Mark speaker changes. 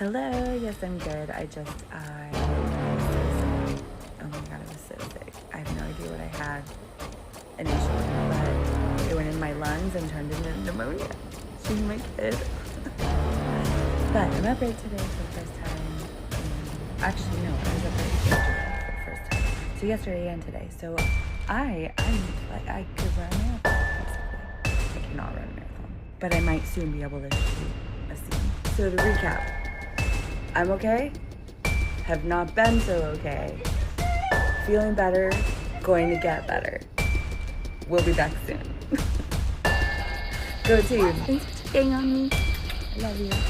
Speaker 1: Hello, yes, I'm good. I was so sick. Oh my god, I was so sick. I have no idea what I had initially, but it went in my lungs and turned into pneumonia. She's my kid. But I'm up late today for the first time. Actually, no, I was up late yesterday for the first time. So yesterday and today. So I could run a marathon, basically. I cannot run a marathon, but I might soon be able to shoot a scene. So to recap, I'm okay, have not been so okay, feeling better, going to get better. We'll be back soon. Go team. Thanks for checking on me. I love you.